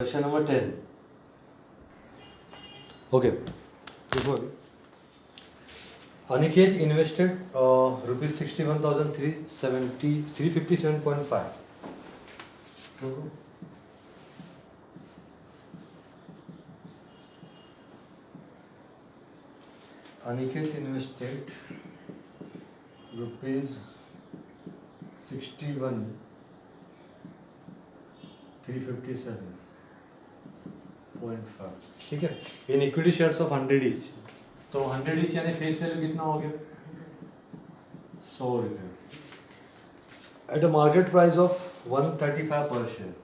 Question number 10. Okay. Before Aniket invested rupees 61,357.5. Aniket invested rupees 61,357.5. ठीक है, in equity shares of 100 each. तो 100 each यानी face value कितना हो गया? 100 रुपये eight a market price of 135 पर शेयर.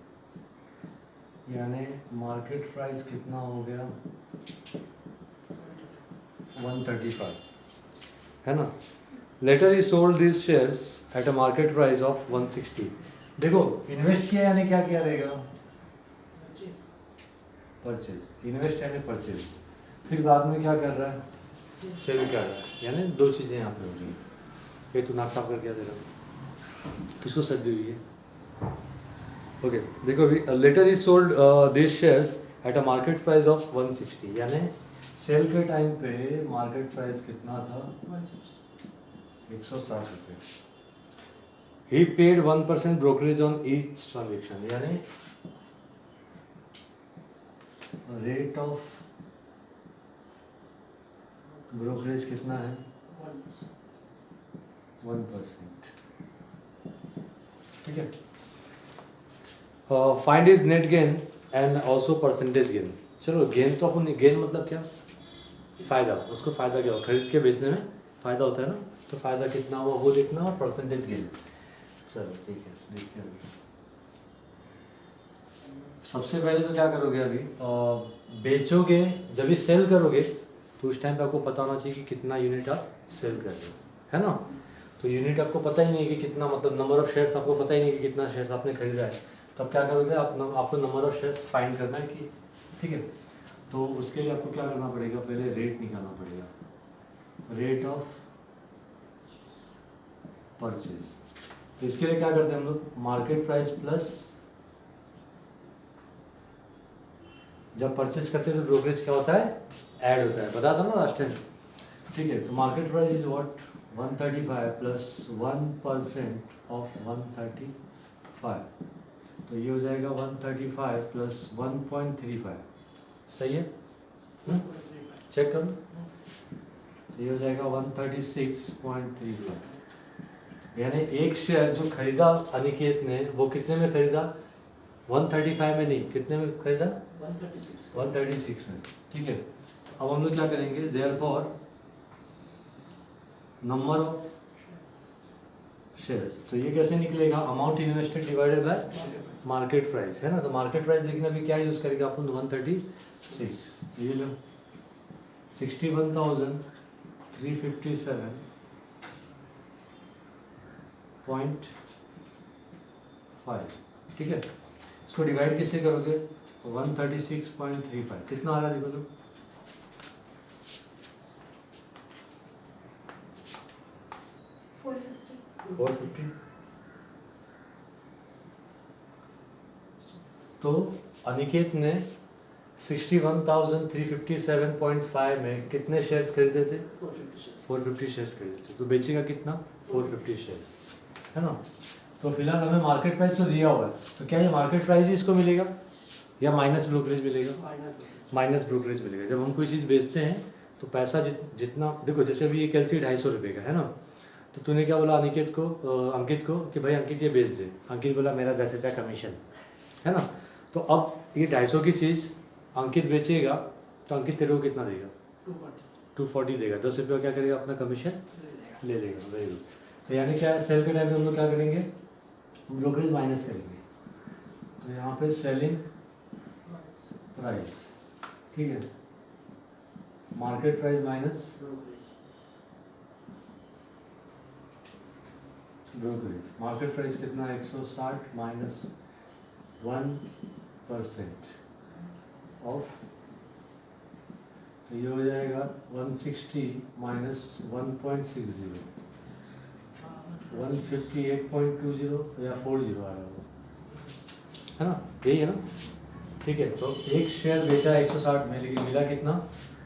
यानी मार्केट प्राइस कितना हो गया? 135 है ना. Later he sold this shares at a market price of 160. देखो इन्वेस्ट किया यानी क्या किया रहेगा? परचेज. इन्वेस्ट यानी परचेज. फिर बाद में क्या कर रहा है? सेल कर रहा है. यानी दो चीज़ें यहाँ पे हो रही हैं. ये तू नाक साफ कर क्या दे रहा है? किसको सर्दी हुई है? ओके देखो अभी later is sold this shares at a market price of 160. यानी सेल के टाइम पे मार्केट प्राइस कितना था? 160 रुपये. He paid 1% brokerage on each transaction. यानी रेट ऑफ ब्रोकरेज कितना है? 1%. ठीक है. Find is net gain and also percentage gain. चलो गेन तो अपन गेन मतलब क्या? फ़ायदा. उसको फ़ायदा क्या हो? खरीद के बेचने में फ़ायदा होता है ना. तो फ़ायदा कितना हुआ वो देखना और परसेंटेज गेन. चलो ठीक है देखते हैं. सबसे पहले तो क्या करोगे अभी? बेचोगे. जब भी सेल करोगे तो उस टाइम पे आपको पता होना चाहिए कि कितना यूनिट आप सेल कर रहे हो, है ना. तो यूनिट आपको पता ही नहीं है कि कितना, मतलब नंबर ऑफ शेयर्स आपको पता ही नहीं कि कितना शेयर्स आपने खरीदा है. तो अब क्या करोगे आपको नंबर ऑफ शेयर्स फाइंड करना है कि ठीक है. तो उसके लिए आपको क्या करना पड़ेगा? पहले रेट निकालना पड़ेगा. Rate of purchase. तो इसके लिए क्या करते हैं हम लोग? मार्केट प्राइस प्लस, जब परचेज करते हैं तो ब्रोकरेज क्या होता है? ऐड होता है. बता था ना लास्ट टाइम. ठीक है. तो market price is what? 135 plus 1% of 135. तो ये हो जाएगा 135 प्लस 1.35. सही है? चेक करो. तो ये हो जाएगा 136.35. यानी एक शेयर जो खरीदा अनिकेत ने वो कितने में खरीदा? 135 में नहीं, कितने में खरीदा? 136 में. ठीक है. अब हम लोग क्या करेंगे? Therefore number of shares. तो ये कैसे निकलेगा? Amount invested divided by market price, है ना. तो मार्केट प्राइस लिखने भी क्या यूज करेगा अपन? 136. ये लो 61,357.5. ठीक है. इसको डिवाइड किससे करोगे? 136.35. कितना आ रहा है देखो तो? 450. तो अनिकेत ने 61,357.5 में कितने शेयर्स खरीदे थे? 450 शेयर्स खरीदे थे. तो बेचेगा कितना? 450 शेयर्स, है ना. तो फिलहाल हमें मार्केट प्राइस तो दिया हुआ है. तो क्या ये मार्केट प्राइस ही इसको मिलेगा या माइनस ब्रोकरेज मिलेगा? माइनस ब्रोकरेज मिलेगा. जब हम कोई चीज़ बेचते हैं तो पैसा जितना देखो, जैसे अभी ये कैल्सी 250 रुपये का है ना. तो तूने क्या बोला अंकित को कि भाई अंकित ये बेच दे. अंकित बोला मेरा 10 रुपया कमीशन, है ना. तो अब ये 250 की चीज़ अंकित बेचेगा तो अंकित तेरे को कितना देगा? 240 देगा. 10 रुपये क्या करेगा? अपना कमीशन ले लेगा. Very good. तो यानी क्या है? सेल के टाइम पे हम लोग क्या करेंगे? ब्रोकरेज माइनस करेंगे. तो यहाँ पे सेलिंग प्राइस, ठीक है, market price minus brokerage. Market price कितना? 160 माइनस 1% ऑफ. तो ये हो जाएगा 160 माइनस 1.60, 158.20 या 40 आ रहा होगा, है ना. यही है ना. ठीक है, तो एक शेयर बेचा 160 में, लेकिन मिला कितना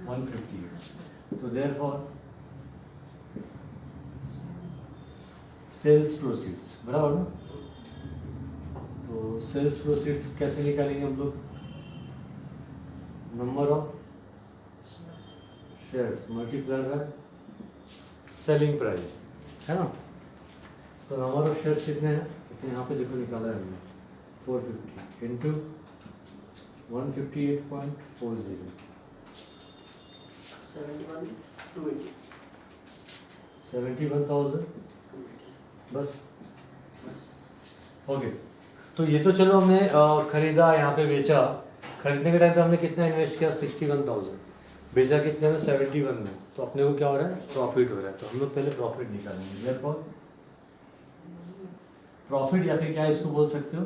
150। तो देयरफॉर सेल्स प्रोसीड्स बराबर ना। तो सेल्स प्रोसीड्स कैसे निकालेंगे हम लोग, number of shares multiply by selling price, है ना। तो नंबर ऑफ शेयर्स कितने हैं, तो यहाँ पे देखो निकाला है हमने 450 इंटू 158.40 71,000 बस। ओके, तो ये तो चलो हमने खरीदा, यहाँ पे बेचा। खरीदने के टाइम पे हमने कितना इन्वेस्ट किया 61,000, बेचा कितने में 71 में, तो अपने को क्या हो रहा है प्रॉफिट हो रहा है। तो हम लोग पहले प्रॉफिट निकालेंगे, देयरफॉर प्रॉफिट या फिर क्या इसको बोल सकते हो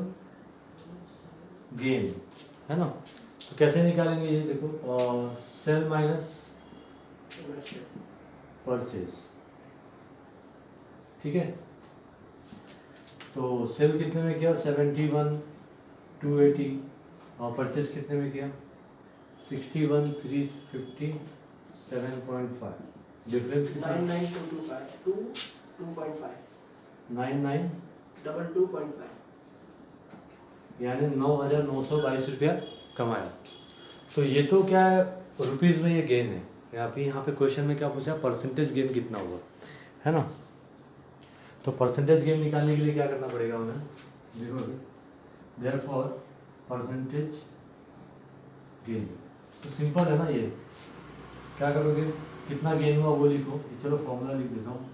गेन, है ना। तो कैसे निकालेंगे ये देखो, सेल माइनस परचेज, ठीक है। तो सेल कितने में किया 71,280 और परचेज कितने में किया 61,357.5, डिफरेंस कितना 99,225 यानी 9,922 रुपया कमाया। तो ये तो क्या है रुपीज़ में ये गेन है। यहाँ पे क्वेश्चन में क्या पूछा परसेंटेज गेन कितना हुआ, है ना। तो परसेंटेज गेन निकालने के लिए क्या करना पड़ेगा हमें, देखो देयरफॉर परसेंटेज गेन, तो सिंपल है ना ये। क्या करोगे, कितना गेन हुआ वो लिखो, चलो फॉर्मूला लिख देता हूँ,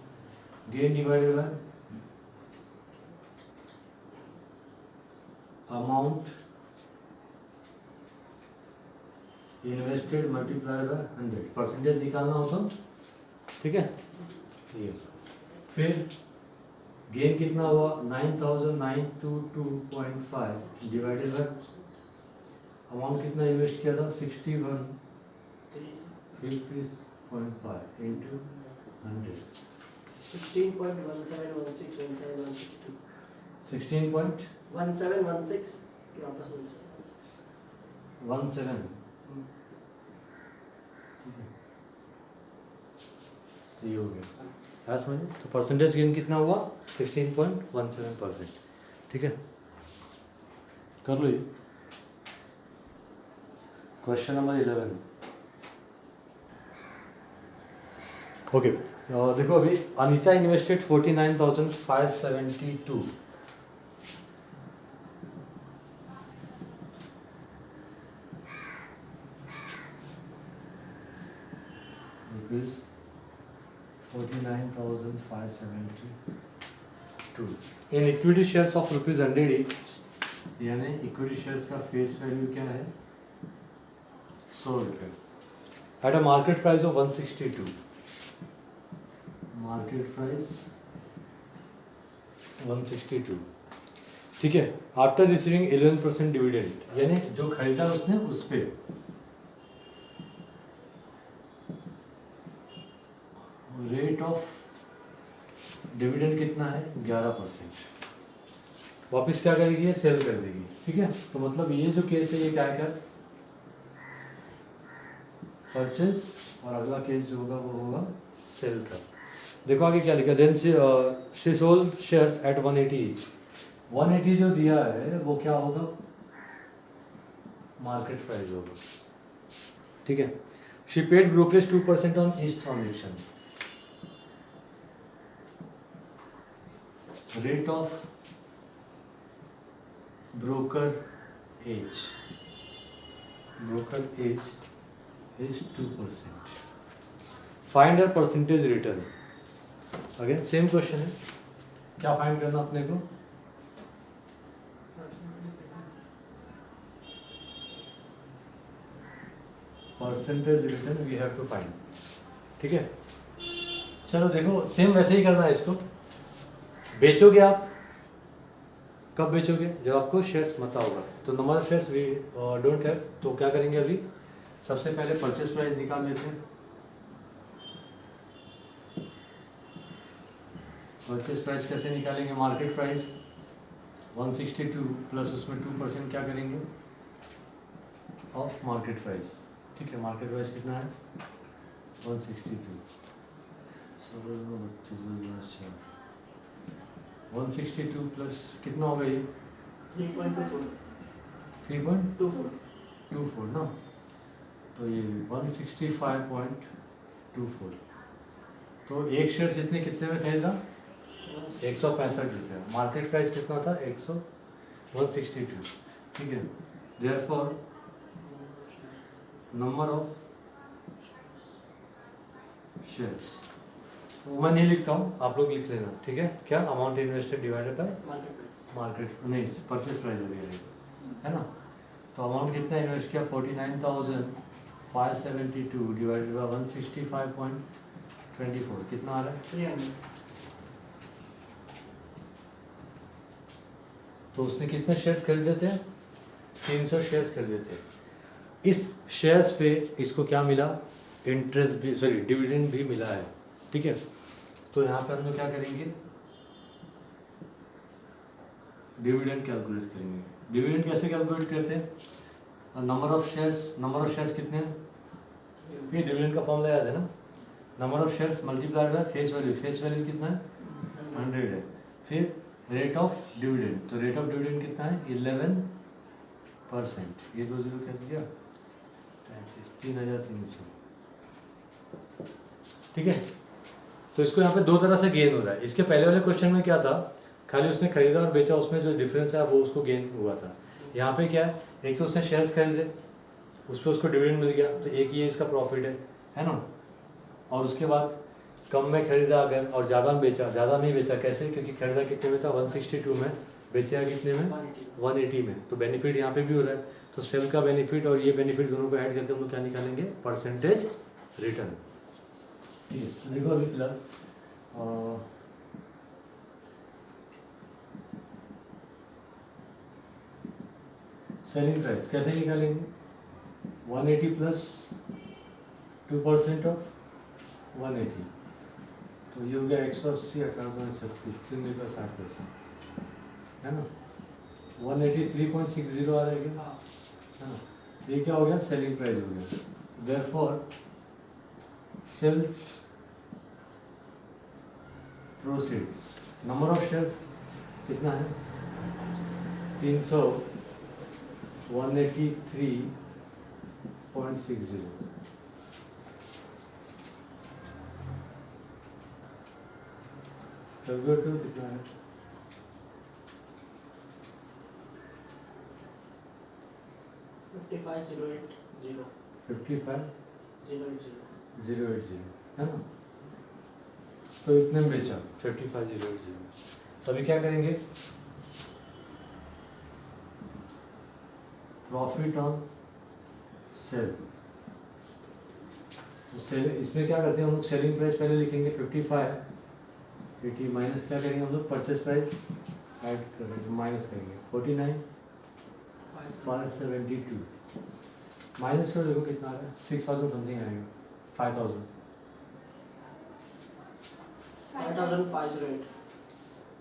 gain divided by amount invested multiply by 100, percentage निकालना हो तो, ठीक है। ये फिर गेन कितना हुआ 9,922.5 डिवाइडेड बाय अमाउंट कितना इन्वेस्ट किया था 61,350.5 इंटू 100 16.17161716 1716 के वापस 16.17, तो ये हो गया, क्या समझे। तो परसेंटेज गेन कितना हुआ 16.17%, ठीक है। कर लो ये क्वेश्चन नंबर 11। ओके, देखो अभी Anita invested 49,572 rupees 49,572 in equity shares of rupees 100 each, यानी इक्विटी शेयर्स का फेस वैल्यू क्या है 100 रुपये eight a market price of 162, market price 162, ठीक है। आफ्टर रिसीविंग 11% डिविडेंड, यानी जो खरीदा उसने उस पे रेट ऑफ डिविडेंड कितना है 11%, वापस क्या करेगी ये सेल कर देगी, ठीक है। तो मतलब ये जो केस है ये क्या क्या परचेज, और अगला केस जो होगा वो होगा सेल का। देखो आगे क्या लिखा, then she sold shares at 180 each, 180 जो दिया है वो क्या होगा मार्केट प्राइस होगा, ठीक है। She paid brokerage 2% on each transaction, rate of broker as is 2%. Find a percentage return, again same question है, क्या फाइंड करना अपने को percentage return we have to find, ठीक है। चलो देखो सेम वैसे ही करना है इसको। बेचोगे आप कब बेचोगे, जब आपको शेयर्स पता होगा। तो number of shares we don't have, तो क्या करेंगे अभी सबसे पहले परचेस प्राइस निकाल लेते हैं। परचेस प्राइस कैसे निकालेंगे, मार्केट प्राइस 162 प्लस उसमें 2% क्या करेंगे ऑफ मार्केट प्राइस, ठीक है। मार्केट प्राइस कितना है 162, 162 प्लस कितना होगा ये 3.24 3.24 ना, तो ये 165.24। तो एक शेयर इसने कितने में खरीदा 165 रुपये, मार्केट प्राइस कितना था 162, ठीक है। देयरफॉर नंबर ऑफ शेयर्स, मैं नहीं लिखता हूँ, आप लोग लिख लेना, ठीक है। क्या amount invested divided by market price market, नहीं परचेज प्राइस अभी है ना। तो अमाउंट कितना इन्वेस्ट किया 49,572 डिवाइडेड बाय 165.24 कितना आ रहा है 300 तो उसने कितने शेयर्स खरीदे थे 300 शेयर्स खरीदे थे। इस शेयर्स पे इसको क्या मिला इंटरेस्ट भी, सॉरी डिविडेंड भी मिला है, ठीक है। तो यहाँ पे हम लोग क्या करेंगे डिविडेंड कैलकुलेट करेंगे। डिविडेंड कैसे कैलकुलेट करते हैं, नंबर ऑफ शेयर्स कितने हैं, ये डिविडेंड का फॉर्मूला याद है ना, number of shares multiplied by face value कितना है 100 है। फिर रेट ऑफ डिविडेंड, तो रेट ऑफ डिविडेंड कितना है 11%, ये 20 क्या दिया 3,300, ठीक है। तो इसको यहाँ पे दो तरह से गेन हो रहा है। इसके पहले वाले क्वेश्चन में क्या था, खाली उसने खरीदा और बेचा, उसमें जो डिफरेंस है वो उसको गेन हुआ था। यहाँ पे क्या है, एक तो उसने शेयर्स खरीदे, उस पर उसको डिविडेंड मिल गया, तो एक ये इसका प्रॉफिट है ना। और उसके बाद कम में खरीदा अगर और ज़्यादा में बेचा, ज़्यादा नहीं बेचा कैसे, क्योंकि खरीदा कितने में था 162 में, बेचा कितने में 180 में, तो बेनिफिट यहाँ पे भी हो रहा है। तो सेल का बेनिफिट और ये बेनिफिट दोनों को ऐड करके हम लोग क्या निकालेंगे परसेंटेज रिटर्न, ठीक है। तो देखो अभी फिलहाल सेलिंग प्राइस कैसे निकालेंगे 180 प्लस 2% ऑफ 180, तो ये हो गया 180 1836 3.60% है ना, 183.60 आ रहेगा है ना। ये क्या हो गया सेलिंग प्राइस हो गया। Therefore sales proceeds, number of shares कितना है 300 183.60, कैलकुलेटर कितना है 55080 55080 है ना। तो इतने में बेचा 55080। तो अभी क्या करेंगे प्रॉफिट ऑन सेल, तो सेल इसमें क्या करते हैं हम लोग सेलिंग प्राइस पहले लिखेंगे 5580 माइनस क्या करेंगे हम लोग परचेज प्राइस ऐड करेंगे माइनस करेंगे 49,572 माइनस कर देखो कितना आ रहा है 6,000 समथिंग आएगा 5,000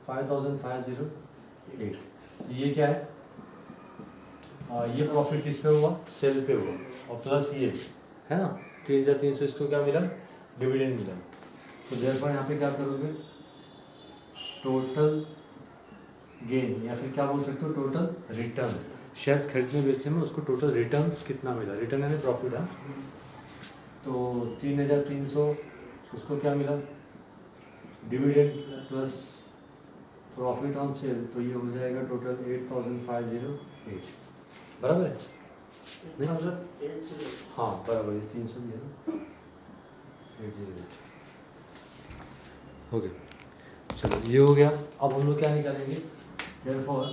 5,508 ये क्या है ये प्रॉफिट किस पे हुआ सेल पे हुआ और प्लस ये है ना 3,300 इसको क्या मिला डिविडेंड मिला। तो देयरफॉर यहाँ पे क्या करोगे टोटल गेन या फिर क्या बोल सकते हो टोटल रिटर्न, शेयर्स खरीदने बेचने में उसको टोटल रिटर्न्स कितना मिला, रिटर्न यानी प्रॉफिट है। तो 3,300 उसको क्या मिला dividend plus profit on sale, तो ये हो जाएगा टोटल 8,508 बराबर है नहीं हाँ बराबर है 300 भी है ना 808 हो गया। चलो ये हो गया। अब हम लोग क्या निकालेंगे देयरफॉर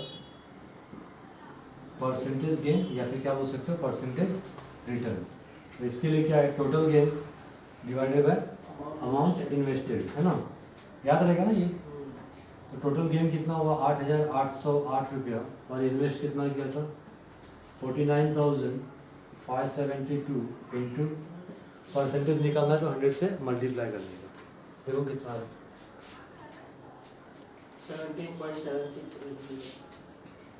परसेंटेज गेन या फिर क्या बोल सकते हो परसेंटेज रिटर्न। तो इसके लिए क्या है total gain divided by amount invested है ना, याद रहेगा ना ये। तो टोटल गेन कितना हुआ 8,808 रुपया और इन्वेस्ट कितना किया था 49,572 इंटू परसेंटेज निकालना तो 100 से मल्टीप्लाई कर देगा। देखो कितना है 17.7680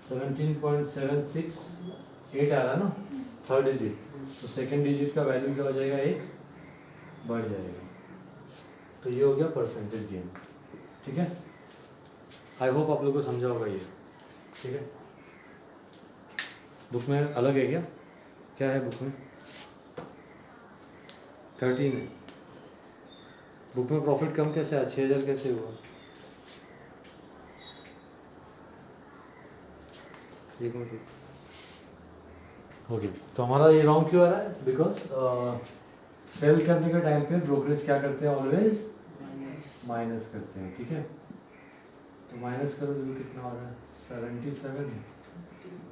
17.768 आ रहा है ना थर्ड डिजिट, तो सेकंड डिजिट का वैल्यू क्या हो जाएगा, 1 बढ़ जाएगा। तो ये हो गया परसेंटेज गेन। ठीक है, आई होप आप लोगों को समझा होगा ये। ठीक है, बुक में अलग है क्या, क्या है बुक में? 13 है। बुक में प्रॉफिट कम कैसे आया, 6000 कैसे हुआ? एक मिनट। ओके, तो हमारा ये रॉन्ग क्यों आ रहा है? बिकॉज सेल करने के टाइम पे ब्रोकरेज क्या करते हैं, ऑलवेज माइनस करते हैं। ठीक है, तो माइनस करो तो कितना आ रहा है, 77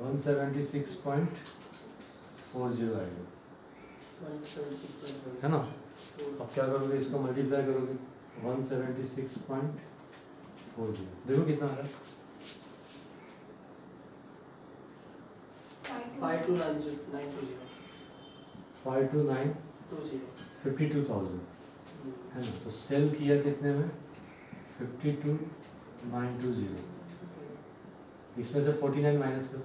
176.40 आएगा, है ना। अब क्या करोगे, इसको मल्टीप्लाई करोगे 176.40, देखो कितना आ रहा है, 52920 52,000, है ना। तो सेल किया कितने में, 52,920, इसमें से 49 माइनस करो,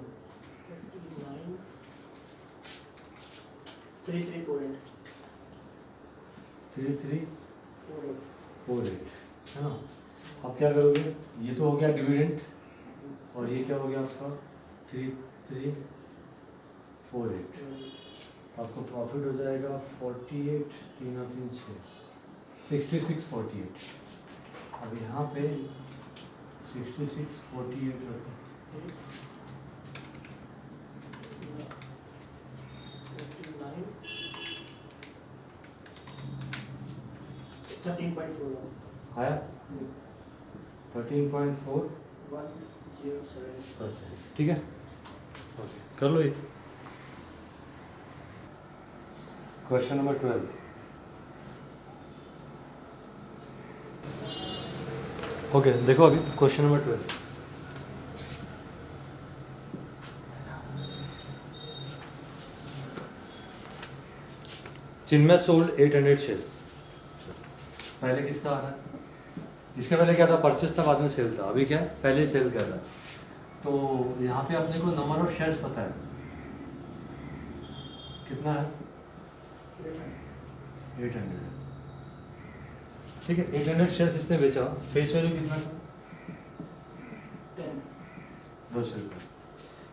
3348, है ना। अब क्या करोगे, ये तो हो गया डिविडेंड, और ये क्या हो गया आपका 3348, आपको प्रॉफिट हो जाएगा 48, 3 और 3 6, 6648। अब यहाँ पे 6648 रखो, 13.4 आया 13.4%। 107। ठीक है, ओके कर लो ये। क्वेश्चन नंबर 12, ओके देखो अभी क्वेश्चन नंबर 12। चिन्मय सोल्ड 800 शेयर्स। पहले किसका आ रहा है, इसके पहले क्या था, परचेस था, बाद में सेल था। अभी क्या है, पहले सेल कर रहा है। तो यहाँ पे अपने को नंबर ऑफ शेयर्स पता है कितना है, 800। ठीक है, 800 शेयर्स इसने बेचा, फेस वैल्यू कितना था, 10 रुपये,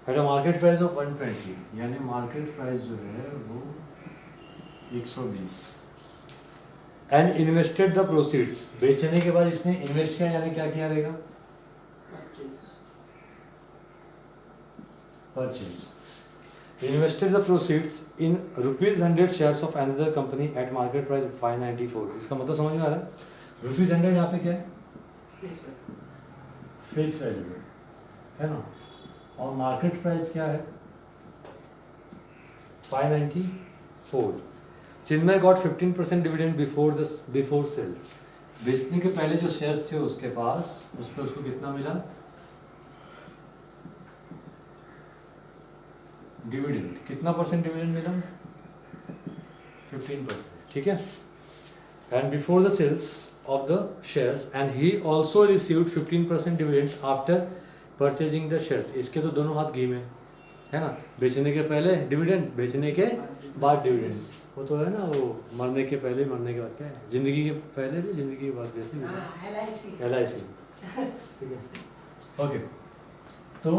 एट मार्केट प्राइस ऑफ 120, यानी मार्केट प्राइस जो है वो 120। एंड इन्वेस्टेड द प्रोसीड्स, बेचने के बाद इसने इन्वेस्ट किया, यानी क्या किया रहेगा, purchase. Invested the proceeds in ₹100 shares of another company at market price 594। इसका मतलब समझ में आ रहा है, ₹100 यहाँ पे क्या है, फेस वैल्यू है ना, और मार्केट प्राइस क्या है 594। चिन्मय गॉट 15% डिविडेंड बिफोर सेल्स। बेचने के पहले जो शेयर्स थे उसके पास, उस पर उसको कितना मिला, डिविडेंड। कितना परसेंट डिविडेंड मिला, 15%। ठीक है, and before the sales of the shares and he also received 15% dividend after purchasing the shares. इसके तो दोनों हाथ घी में है ना, बेचने के पहले डिविडेंड, बेचने के बाद डिविडेंड। वो तो है ना, वो मरने के पहले, मरने के बाद क्या है, जिंदगी के पहले भी जिंदगी के बाद जैसे LIC। ठीक है, ओके। तो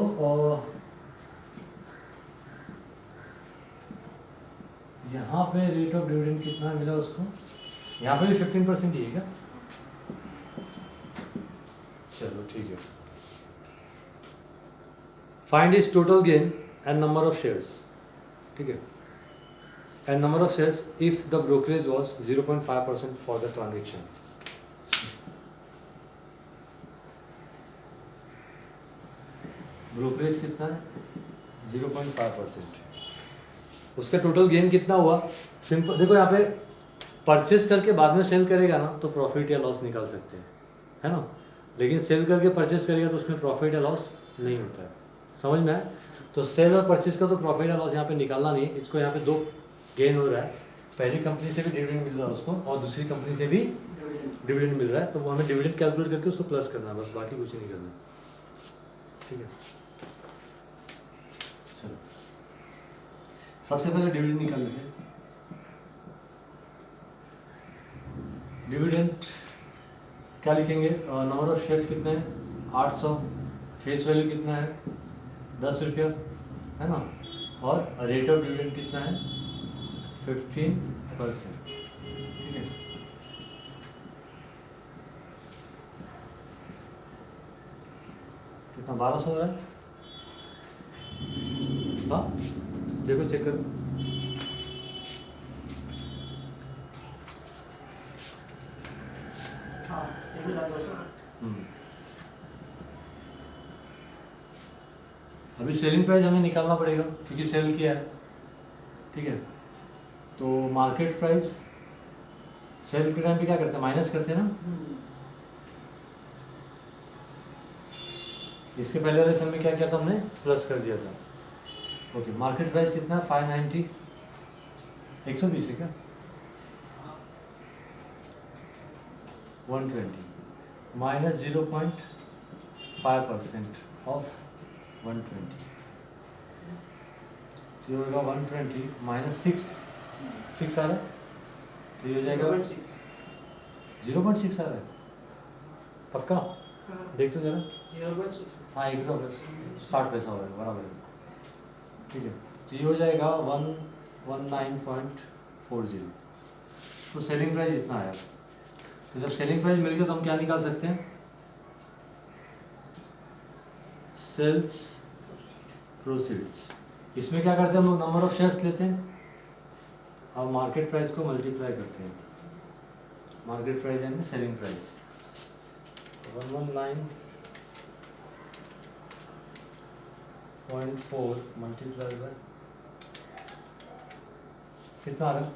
यहाँ पे रेट ऑफ डिविडेंड कितना मिला उसको, यहाँ पे भी 15% ही है क्या, चलो ठीक है। Find is total gain and number of shares. ठीक है, and number of shares if the brokerage was 0.5% for the transaction. Brokerage कितना है, 0.5%। उसका टोटल गेन कितना हुआ, सिंपल देखो, यहाँ पे परचेस करके बाद में सेल करेगा ना तो प्रॉफिट या लॉस निकाल सकते हैं, है ना। लेकिन सेल करके परचेस करेगा तो उसमें प्रॉफिट या लॉस नहीं होता है, समझ में आया। तो सेल और परचेस का तो प्रॉफिट या लॉस यहाँ पे निकालना नहीं है। इसको यहाँ पे 2 गेन हो रहा है, पहली कंपनी से भी डिविडेंड मिल रहा है उसको, और दूसरी कंपनी से भी डिविडेंड मिल रहा है। तो वो हमें डिविडेंड कैलकुलेट करके उसको प्लस करना है, बस बाकी कुछ नहीं करना। ठीक है, चलो सबसे पहले डिविडेंड निकाल लेते हैं। डिविडेंड क्या लिखेंगे, नंबर ऑफ शेयर्स कितने हैं 800, फेस वैल्यू कितना है 10 रुपया, है ना, और रेट ऑफ डिविडेंड कितना है 15%, ठीक है। कितना 1200 हो रहा है, हाँ देखो चेक करो, हाँ 1200। अभी सेलिंग प्राइस हमें निकालना पड़ेगा क्योंकि सेल किया है, ठीक है। तो मार्केट प्राइस सेल के टाइम पे क्या करते हैं, माइनस करते हैं ना। इसके पहले वाले समय में क्या किया था हमने, प्लस कर दिया था। ओके, मार्केट प्राइस कितना है 590, 120 है क्या, 120 माइनस 0.5% ऑफ 120, ये होगा 120 माइनस 6 आ रहा है, तो ये हो जाएगा 0.6 आ रहा है, पक्का देख तो जरा, 0.6। हाँ 1 रुपया 60 पैसा हो जाएगा बराबर है, ठीक है। तो ये हो जाएगा 119.40, तो सेलिंग प्राइस इतना आया। तो जब सेलिंग प्राइस मिल गया तो हम क्या निकाल सकते हैं, सेल्स प्रोसीड्स। इसमें क्या करते हैं हम लोग, नंबर ऑफ शेयर्स लेते हैं और मार्केट प्राइस को मल्टीप्लाई करते हैं, मार्केट प्राइस यानी सेलिंग प्राइस, 119.4 मल्टीप्लाई बाय कितना आ रहा है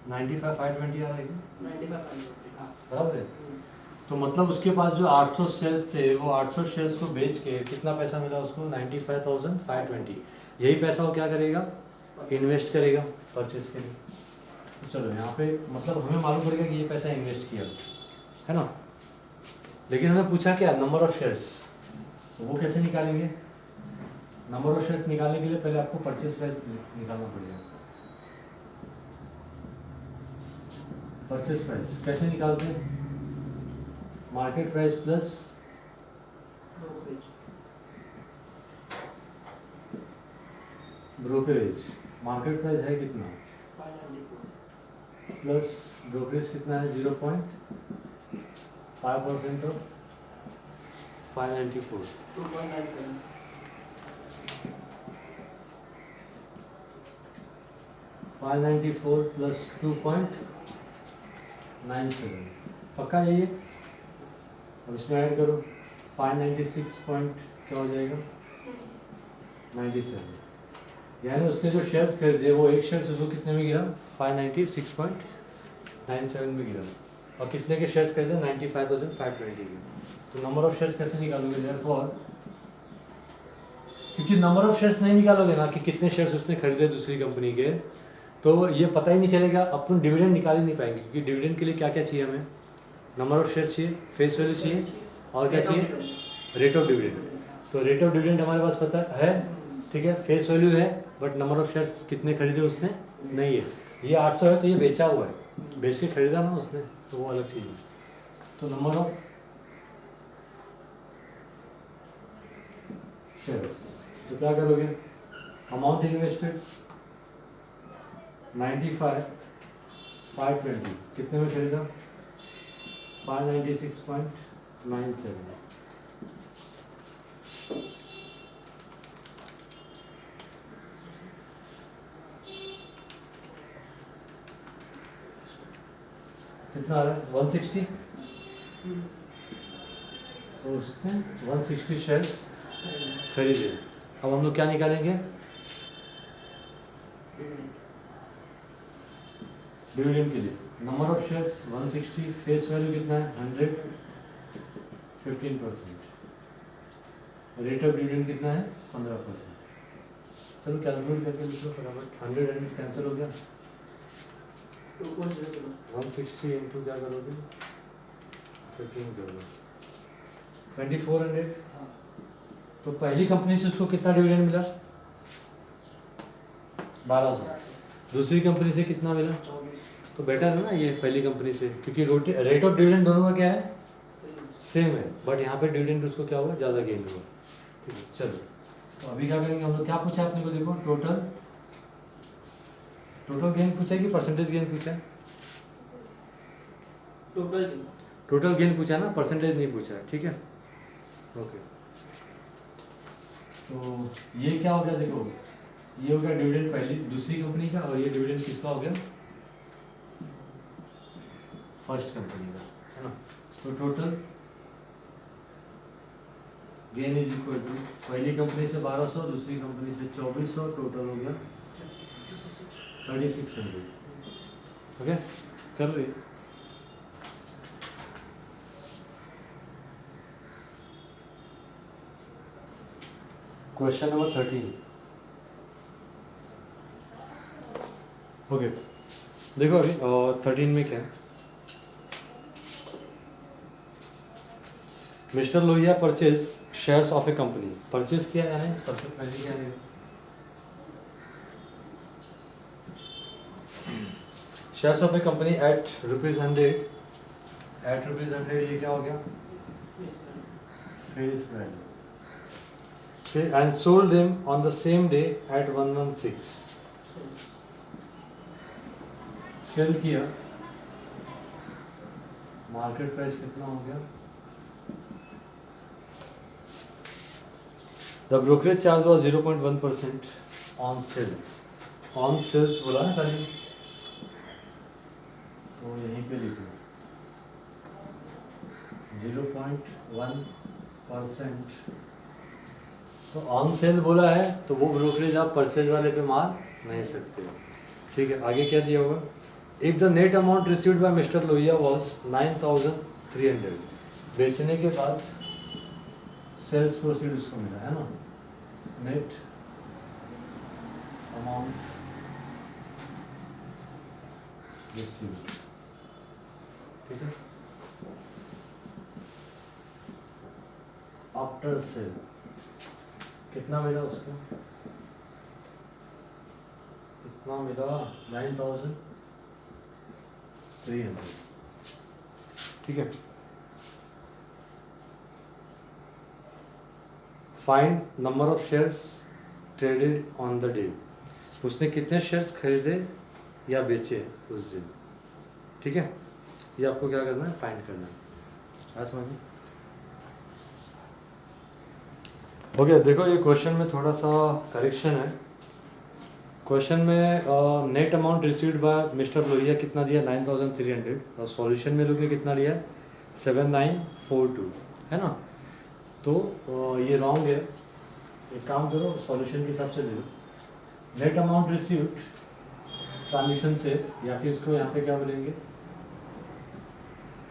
95,520 आ रहा है क्या? 95। हाँ बराबर है। तो मतलब उसके पास जो 800 शेयर्स थे वो 800 शेयर्स को बेच के कितना पैसा मिला उसको 95,520, यही पैसा वो क्या करेगा, इन्वेस्ट करेगा परचेज के लिए। तो चलो यहाँ पे मतलब हमें मालूम पड़ेगा कि ये पैसा इन्वेस्ट किया है ना, लेकिन हमें पूछा क्या नंबर ऑफ शेयर्स, तो वो कैसे निकालेंगे, नंबर ऑफ शेयर्स निकालने के लिए पहले आपको परचेज प्राइस निकालना पड़ेगा। परचेज प्राइस कैसे निकालते हैं, market price plus brokerage, market price है कितना 594 प्लस ब्रोकरेज कितना है 0.5% ऑफ 594, 2.97। 594 प्लस 2.97, पक्का यही है। अब इसमें ऐड करो 596 पॉइंट क्या हो जाएगा 97, यानी उसने जो शेयर्स खरीदे वो एक शेयर उसको कितने में गिरा 596.97 में गिरा, और कितने के शेयर्स खरीदे 95,520 के। तो नंबर ऑफ शेयर्स कैसे निकालोगे, देयरफॉर क्योंकि नंबर ऑफ शेयर्स नहीं निकालोगे ना कि कितने शेयर्स उसने खरीदे दूसरी कंपनी के, तो ये पता ही नहीं चलेगा, अपन डिविडेंड निकाल ही नहीं पाएंगे, क्योंकि डिविडेंड के लिए क्या क्या चाहिए हमें, नंबर ऑफ शेयर्स चाहिए, फेस वैल्यू चाहिए, और क्या चाहिए, रेट ऑफ डिविडेंड। तो रेट ऑफ डिविडेंड हमारे पास पता है, ठीक है, फेस वैल्यू है, बट नंबर ऑफ शेयर्स कितने खरीदे उसने नहीं है। ये 800 है तो ये बेचा हुआ है, बेच के खरीदा ना उसने, तो वो अलग चीज़ है। तो नंबर ऑफ शेयर्स, तो क्या करोगे, अमाउंट इन्वेस्टेड 95,520 कितने में खरीदा 596.97, कितना आ रहा है 160, तो उसने 160 शेयर्स खरीदे। अब हम लोग क्या निकालेंगे, डिविडेंड के लिए number of shares 160, face value कितना है 100, 15%, रेट ऑफ डिविडेंड कितना है 15%। चलो कैलकुलेट करके लिख लो फटाफट, 100 कैंसिल हो गया, 2.00 160 इंटू क्या करोगे 15 करोगे 2400, तो पहली कंपनी से उसको कितना डिविडेंड मिला? 1200। दूसरी कंपनी से कितना मिला? 24 तो बेटर है ना ये पहली कंपनी से, क्योंकि रेट ऑफ डिविडेंड दोनों का क्या है? सेम है, बट यहाँ पे डिविडेंड उसको क्या हुआ? ज़्यादा गेन हुआ। ठीक है, चलो तो अभी क्या करेंगे हम लोग? क्या पूछा आपने को? देखो टोटल गेन पूछा है कि परसेंटेज गेन पूछा है? टोटल गेन पूछा है ना, परसेंटेज नहीं पूछा है। ठीक है, ओके। तो ये क्या हो गया? देखो ये हो गया डिविडेंड पहली दूसरी कंपनी का, और ये डिविडेंड किसका हो गया? फर्स्ट कंपनी का, है ना। तो total gain is equal to पहली कंपनी से 1200, दूसरी कंपनी से 2400, टोटल हो गया 3600। ओके, कर लो। Question number 13। ओके, देखो अभी 13 में क्या है? Mister Lohia purchase shares of a company. Purchase किया यानी सबसे पहले क्या है? Shares of a company at ₹100। At ₹100 ये क्या हो गया? Face value. And sold them on the same day at 116। Sell किया, मार्केट प्राइस कितना हो गया? The brokerage charge was 0.1% on sales. On sales बोला ना खाली, तो यहीं पे लिख लो 0.1%। तो ऑन सेल बोला है, तो वो ब्रोकरेज आप परचेज वाले पे मार नहीं सकते हो। ठीक है, आगे क्या दिया होगा? If the net amount received by mister Lohia was 9300। बेचने के बाद सेल्स प्रोसीड उसको मिला, है ना। नेट अमाउंट रिसीव्ड, ठीक है, आफ्टर सेल कितना मिला उसको? कितना मिला? 9300। ठीक है, find number of shares traded on the day. उसने कितने शेयर्स खरीदे या बेचे उस दिन? ठीक है, ये आपको क्या करना है? फाइंड करना है। क्या समझ में? ओके, देखो ये क्वेश्चन में थोड़ा सा करेक्शन है। क्वेश्चन में net amount received by mister Lohia कितना दिया? 9300, और सॉल्यूशन में लोग ने कितना लिया? 7942, है ना। तो ये रॉन्ग है। एक काम करो, सॉल्यूशन के हिसाब से ले लो। नेट अमाउंट रिसीव्ड ट्रांजेक्शन से, या फिर इसको यहाँ पे क्या बोलेंगे?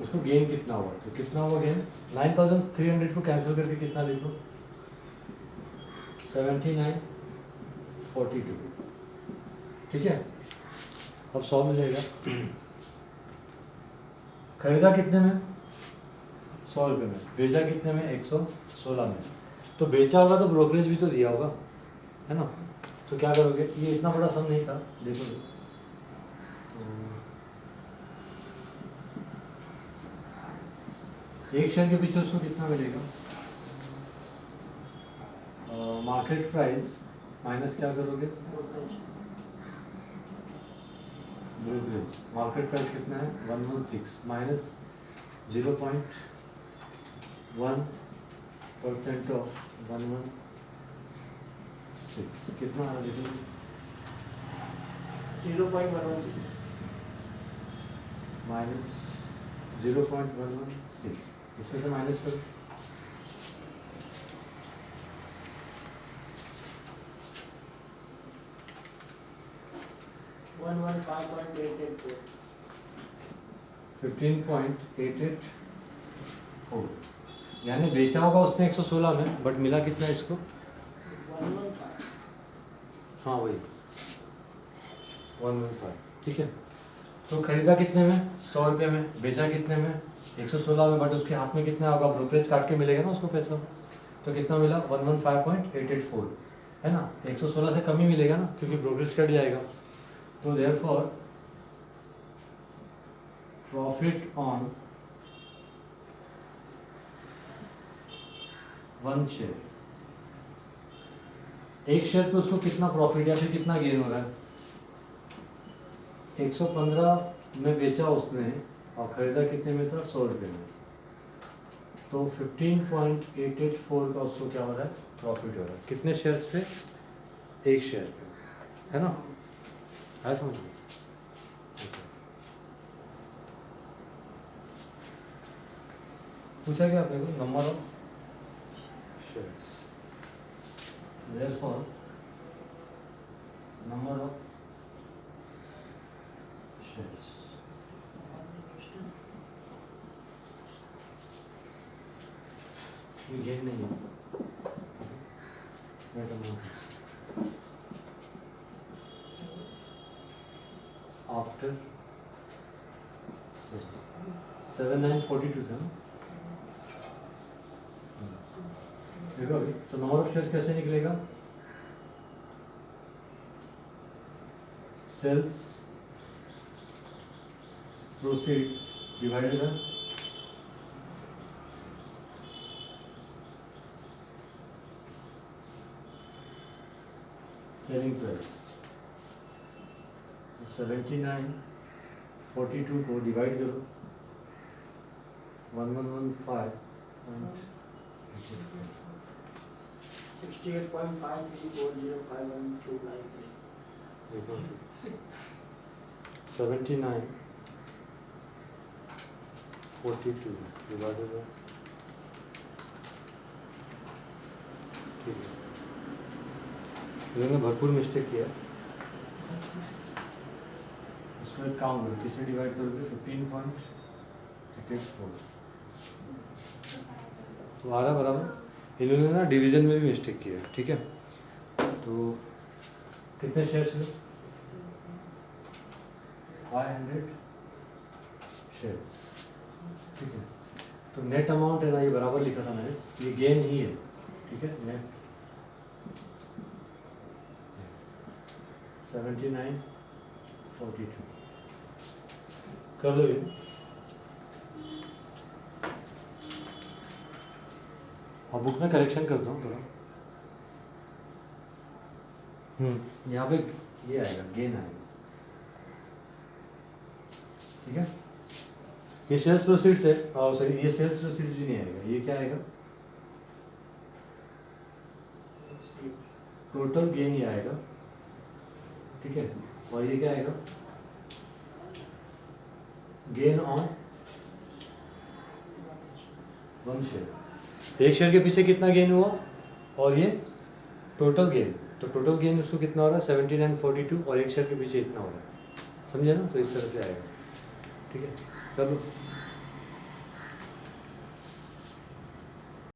उसको गेन कितना हुआ? तो कितना हुआ गेन? 9300 को कैंसिल करके कितना लिखो? 7942। ठीक है, अब सॉल्व हो जाएगा। खरीदा कितने में? 100 रुपये में। बेचा कितने में? 116 में। तो बेचा होगा तो ब्रोकरेज भी तो दिया होगा, है ना। तो क्या करोगे? ये इतना बड़ा सम नहीं था, देखो तो एक शेयर के पीछे उसको कितना मिलेगा? मार्केट प्राइस माइनस क्या करोगे? ब्रोकरेज। मार्केट प्राइस कितना है? 116 माइनस 0.1% ऑफ 116 कितना आ रहा है? 0.116 माइनस 0.116, इसमें से माइनस करो। वन 5.884 15.884, यानी बेचा होगा उसने 116 में, बट मिला कितना इसको? 115 हाँ वही 115। ठीक है, तो खरीदा कितने में? 100 रुपये में। बेचा कितने में? 116 में, बट उसके हाथ में कितना होगा? ब्रोकरेज काट के मिलेगा ना उसको पैसा। तो कितना मिला 115.884 है ना, 116 से कम ही मिलेगा ना क्योंकि ब्रोकरेज कट जाएगा। तो therefore profit on one share, एक शेयर पे उसको कितना प्रॉफिट या फिर कितना गेन हो रहा है। 115 में बेचा उसने और खरीदा कितने में था, 100 रुपये में, तो 15.884 का उसको क्या हो रहा है, प्रॉफिट हो रहा है। कितने शेयर्स पे, एक शेयर पे, है ना, है समझ में? पूछा क्या आपने को, number of shares, therefore number of shares ये गेन नहीं है, net amount after 7942 था ना। देखो अभी तो नंबर ऑफ शेयर्स कैसे निकलेगा, sales proceeds divided by selling price. 7942 को डिवाइड करो 1115 68.53405129. 7942 डिवाइडेड बाय, ठीक है, इन्होंने भरपूर मिस्टेक किया। इसको एक काम करो, किसे डिवाइड करोगे, 15.884 तो आ रहा बराबर। इन्होंने ना डिवीजन में भी मिस्टेक किया, ठीक है। तो कितने शेयर्स हुए, 500 शेयर्स, ठीक है। तो नेट अमाउंट है ना, ये बराबर लिखा था मैंने, ये गेन ही है, ठीक है। नेट 7942 कर लो ये। और बुक में करेक्शन करता हूँ थोड़ा। यहाँ पे ये आएगा, गेन आएगा, ठीक है। ये सेल्स प्रोसीड्स है, और सॉरी ये सेल्स प्रोसीड्स भी नहीं आएगा, ये क्या आएगा, टोटल गेन ही आएगा, ठीक है। और ये क्या आएगा, गेन ऑन वन शेयर, एक शेयर के पीछे कितना गेन हुआ, और ये टोटल गेन, तो टोटल गेन उसको कितना हो रहा है 7942, और एक शेयर के पीछे इतना हो रहा है, समझे ना। तो इस तरह से आएगा, ठीक है, कर लो।